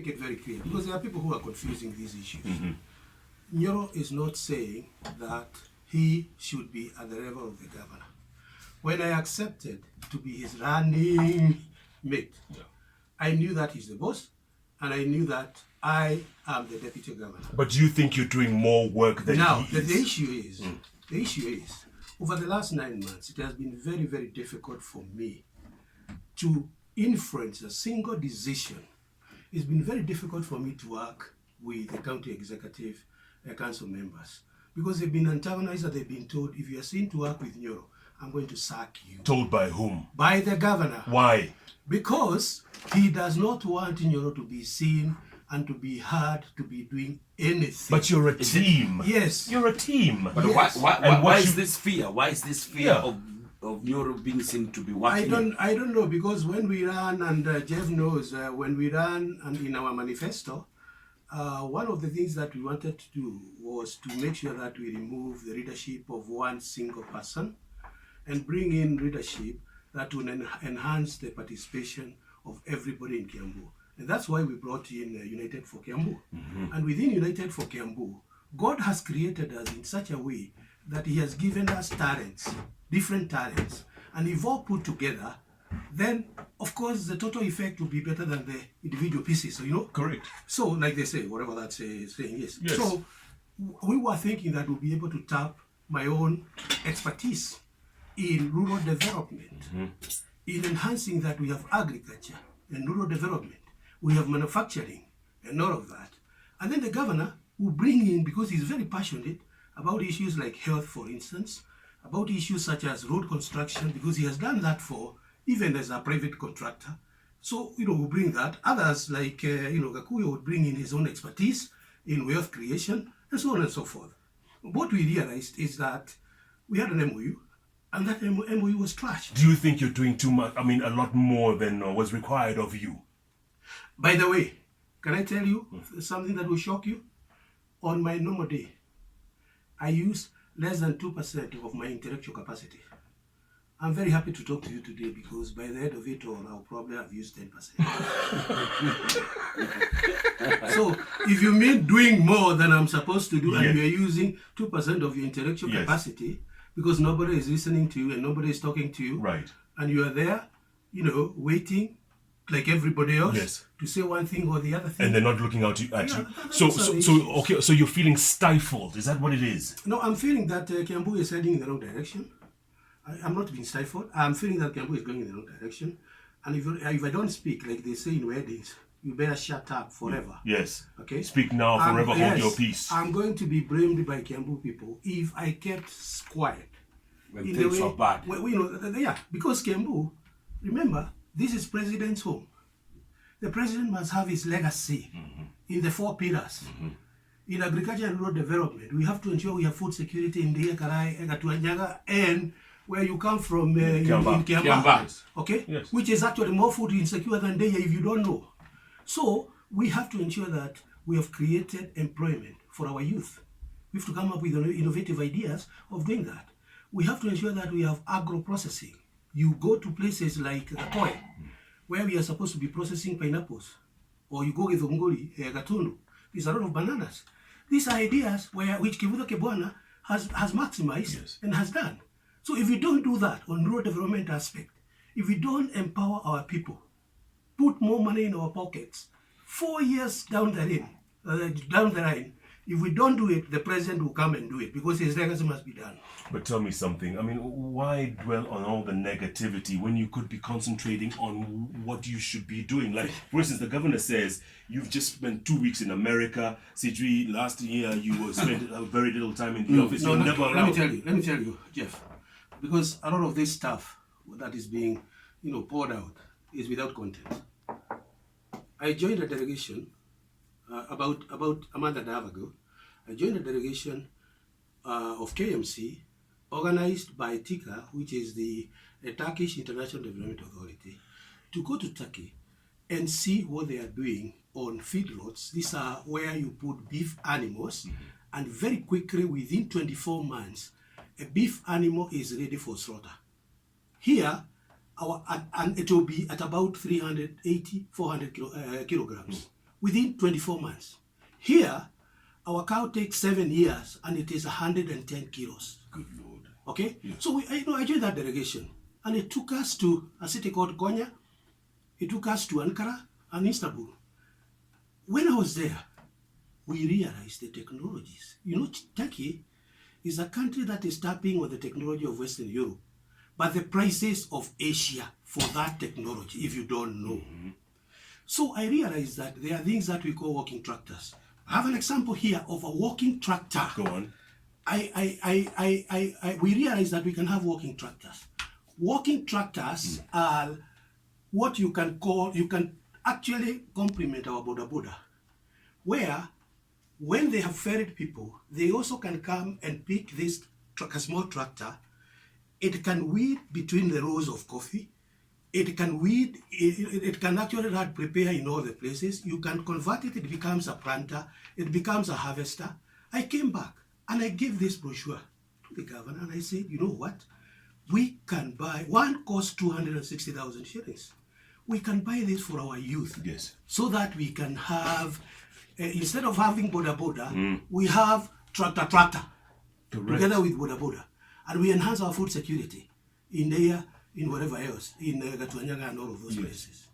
it very clear, because there are people who are confusing these issues. Nyoro is not saying that he should be at the level of the governor. When I accepted to be his running mate, I knew that he's the boss, and I knew that I am the deputy governor. But do you think you're doing more work than now, he is? The issue is, over the last 9 months, it has been very, very difficult for me to influence a single decision. It's been very difficult for me to work with the county executive council members, because they've been antagonized and they've been told, if you are seen to work with Nyoro, I'm going to sack you. Told by whom? By the governor. Why? Because he does not want Nyoro to be seen and to be heard to be doing anything. But you're a team. Yes. You're a team. But yes. why is this fear? Why is this fear of Nyoro being seen to be working? I don't know, because when we ran, and Jeff knows, when we ran and in our manifesto, one of the things that we wanted to do was to make sure that we remove the leadership of one single person and bring in leadership that will enhance the participation of everybody in Kiambu. And that's why we brought in United for Kiambu. And within United for Kiambu, God has created us in such a way that he has given us talents, different talents. And if all put together, then of course the total effect will be better than the individual pieces. So, you know? Correct. So like they say, whatever that saying is. Yes. So we were thinking that we'll be able to tap my own expertise in rural development, in enhancing that. We have agriculture and rural development, we have manufacturing and all of that. And then the governor will bring in, because he's very passionate about issues like health, for instance, about issues such as road construction, because he has done that for, even as a private contractor. So, you know, we'll bring that. Others like, Gakuyo would bring in his own expertise in wealth creation, and so on and so forth. What we realized is that we had an MOU, and that MOU was trashed. Do you think you're doing too much? I mean, a lot more than was required of you? By the way, can I tell you something that will shock you? On my normal day, I use less than 2% of my intellectual capacity. I'm very happy to talk to you today, because by the end of it all, I'll probably have used 10%. So, if you mean doing more than I'm supposed to do, and you're using 2% of your intellectual capacity, because nobody is listening to you and nobody is talking to you, right? And you are there, you know, waiting like everybody else to say one thing or the other thing, and they're not looking out at you. So you're feeling stifled. Is that what it is? No, I'm feeling that Kiambu is heading in the wrong direction. I'm not being stifled. I'm feeling that Kiambu is going in the wrong direction. And if I don't speak, like they say in weddings, you better shut up forever. Yes. Okay. Speak now, forever hold your peace. I'm going to be blamed by Kiambu people if I kept quiet. When things are bad. Because Kiambu, remember, this is president's home. The president must have his legacy in the 4 pillars. In agriculture and rural development, we have to ensure we have food security in the Ekarai, Egatuanyaga, and where you come from in Kiamba. Okay? Yes. Which is actually more food insecure than Deya if you don't know. So we have to ensure that we have created employment for our youth. We have to come up with innovative ideas of doing that. We have to ensure that we have agro-processing. You go to places like Katoy, where we are supposed to be processing pineapples, or you go with Ongoli, Gatundu. There's a lot of bananas. These are ideas which Kivuda Kebwana has maximized and has done. So if we don't do that on rural development aspect, if we don't empower our people, put more money in our pockets, 4 years down the line, if we don't do it, the president will come and do it, because his legacy must be done. But tell me something. I mean, why dwell on all the negativity when you could be concentrating on what you should be doing? Like, for instance, the governor says you've just spent 2 weeks in America. Sidri, last year you spent very little time in the office. Let me tell you, Jeff, because a lot of this stuff that is being, poured out is without content. I joined a delegation about a month and a half ago. I joined a delegation of KMC, organized by TICA, which is the Turkish International Development Authority, to go to Turkey and see what they are doing on feedlots. These are where you put beef animals, and very quickly, within 24 months, a beef animal is ready for slaughter. Here, and it will be at about 380, 400 kilograms within 24 months. Here, our cow takes 7 years and it is 110 kilos. Good Lord. Okay? Yes. So I joined that delegation, and it took us to a city called Konya. It took us to Ankara and Istanbul. When I was there, we realized the technologies. Turkey is a country that is tapping on the technology of Western Europe, but the prices of Asia for that technology, if you don't know. So I realized that there are things that we call walking tractors. I have an example here of a walking tractor. Go on. We realized that we can have walking tractors. Walking tractors are what you can actually complement our boda, where when they have ferried people, they also can come and pick this a small tractor. It can weed between the rows of coffee. It can weed, it can actually prepare in all the places. You can convert it, it becomes a planter, it becomes a harvester. I came back and I gave this brochure to the governor and I said, you know what? We can buy, one costs 260,000 shillings. We can buy this for our youth. Yes. So that we can have, instead of having boda, we have tractor. Correct. Together with boda. And we enhance our food security in there, in whatever else, in Gatuanyaga and all of those places.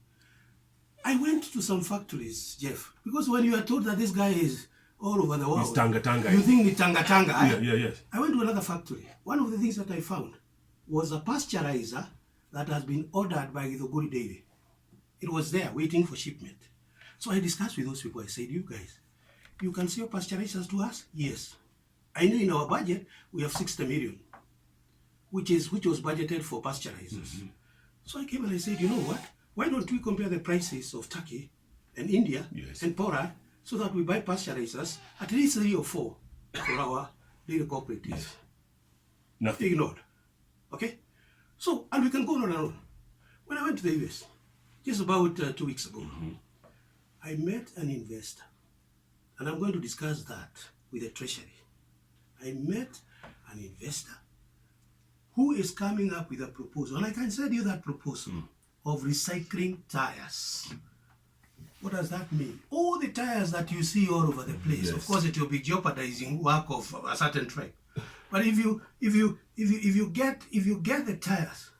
I went to some factories, Jeff, because when you are told that this guy is all over the world, He's tanga. you think it's tanga. Yes. I went to another factory. One of the things that I found was a pasteurizer that has been ordered by the Guri Dairy. It was there waiting for shipment. So I discussed with those people. I said, you guys, you can sell pasteurizers to us? Yes. I know in our budget, we have 60 million, which was budgeted for pasteurizers. So I came and I said, you know what? Why don't we compare the prices of Turkey and India and Poland so that we buy pasteurizers, at least 3 or 4 for our dairy cooperatives? Yes. Nothing. Ignored. Okay? So, and we can go on and on. When I went to the US, just about 2 weeks ago, I met an investor, and I'm going to discuss that with the Treasury. I met an investor who is coming up with a proposal, and I can send you that proposal of recycling tires. What does that mean? All the tires that you see all over the place, of course, it will be jeopardizing work of a certain tribe. But if you get the tires,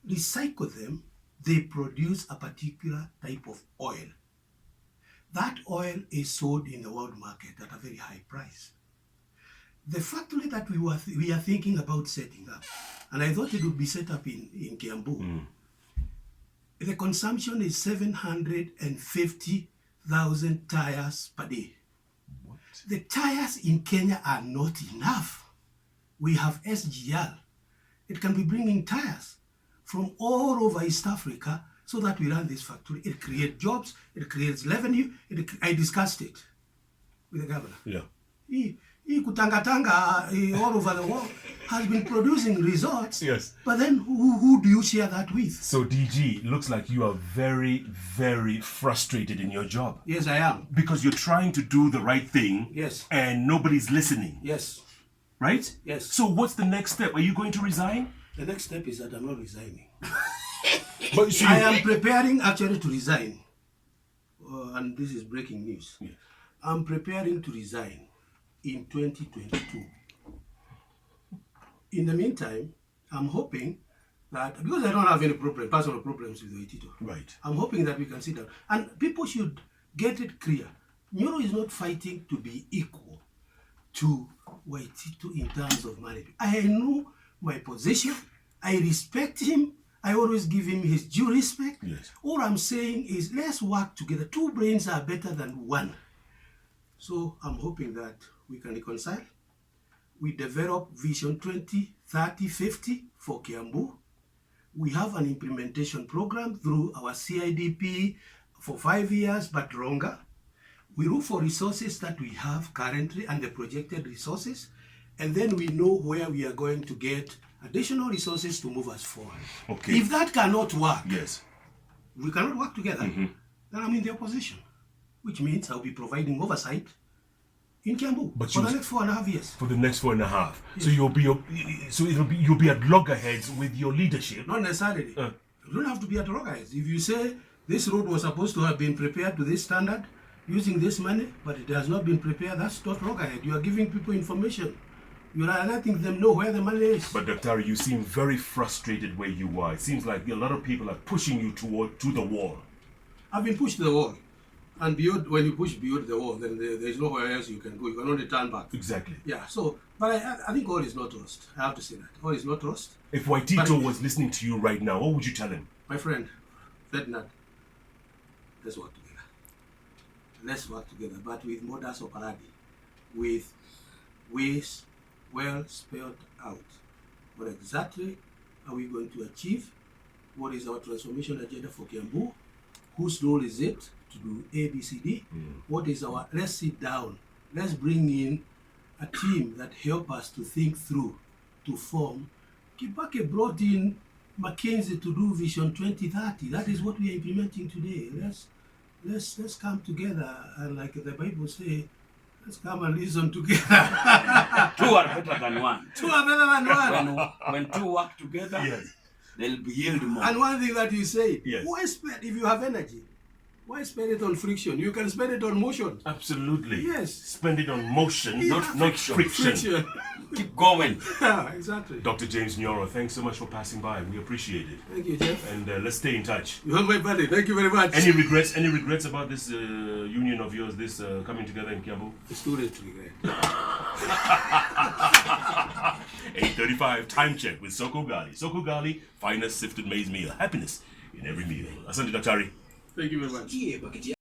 recycle them, they produce a particular type of oil. That oil is sold in the world market at a very high price. The factory that we are thinking about setting up, and I thought it would be set up in Kiambu, the consumption is 750,000 tires per day. What? The tires in Kenya are not enough. We have SGL. It can be bringing tires from all over East Africa so that we run this factory. It creates jobs, it creates revenue. I discussed it with the governor. Yeah. He kutangatanga all over the world has been producing results. Yes. But then who do you share that with? So DG, looks like you are very, very frustrated in your job. Yes, I am. Because you're trying to do the right thing. Yes. And nobody's listening. Yes. Right? Yes. So what's the next step? Are you going to resign? The next step is that I'm not resigning. But I am preparing actually to resign. And this is breaking news. Yes. I'm preparing to resign in 2022. In the meantime, I'm hoping that, because I don't have any personal problems with Waitito, Right. I'm hoping that we can sit down. And people should get it clear. Nyoro is not fighting to be equal to Waitito in terms of management. I know my position. I respect him. I always give him his due respect. Yes. All I'm saying is let's work together. 2 brains are better than 1. So I'm hoping that we can reconcile. We develop Vision 20, 30, 50 for Kiambu. We have an implementation program through our CIDP for 5 years, but longer. We look for resources that we have currently and the projected resources, and then we know where we are going to get additional resources to move us forward. Okay. If that cannot work, Yes. we cannot work together, then I'm in the opposition, which means I'll be providing oversight in Kiambu for the next 4.5 years. For the next 4.5. Yes. So you'll be at loggerheads with your leadership. Not necessarily. You don't have to be at loggerheads. If you say This road was supposed to have been prepared to this standard using this money, but it has not been prepared. That's not loggerhead. You are giving people information. You are letting them know where the money is. But Dr. you seem very frustrated where you are. It seems like a lot of people are pushing you to the wall. I've been pushed to the wall. And beyond, when you push beyond the wall, then there's nowhere else you can go. You can only turn back. Exactly. Yeah, so, but I think all is not lost. I have to say that. All is not lost. If Waitito was listening to you right now, what would you tell him? My friend, Ferdinand, let's work together. Let's work together, but with modus operandi, with ways well spelled out. What exactly are we going to achieve? What is our transformation agenda for Kiambu? Whose role is it to do A, B, C, D? What is our, let's sit down. Let's bring in a team that help us to think through, to form. Kibake brought in McKinsey to do Vision 2030. That is what we are implementing today. Let's come together, and like the Bible says, let's come and reason together. Two are better than one. Two are better than one. When two work together, Yes. they'll yield more. And one thing that you say, Yes. why spend, if you have energy, why spend it on friction? You can spend it on motion. Absolutely. Yes. Spend it on motion, Yeah. not friction. Friction. Keep going. Yeah, exactly. Dr. James Nyoro, thanks so much for passing by. We appreciate it. Thank you, Jeff. And let's stay in touch. You are my buddy. Thank you very much. Any regrets? Any regrets about this union of yours, this coming together in Kiambu? Student regret. 8:35 time check with Soko Gali. Soko Gali, finest sifted maize meal. Happiness in every meal. Asante Daktari. Thank you very much.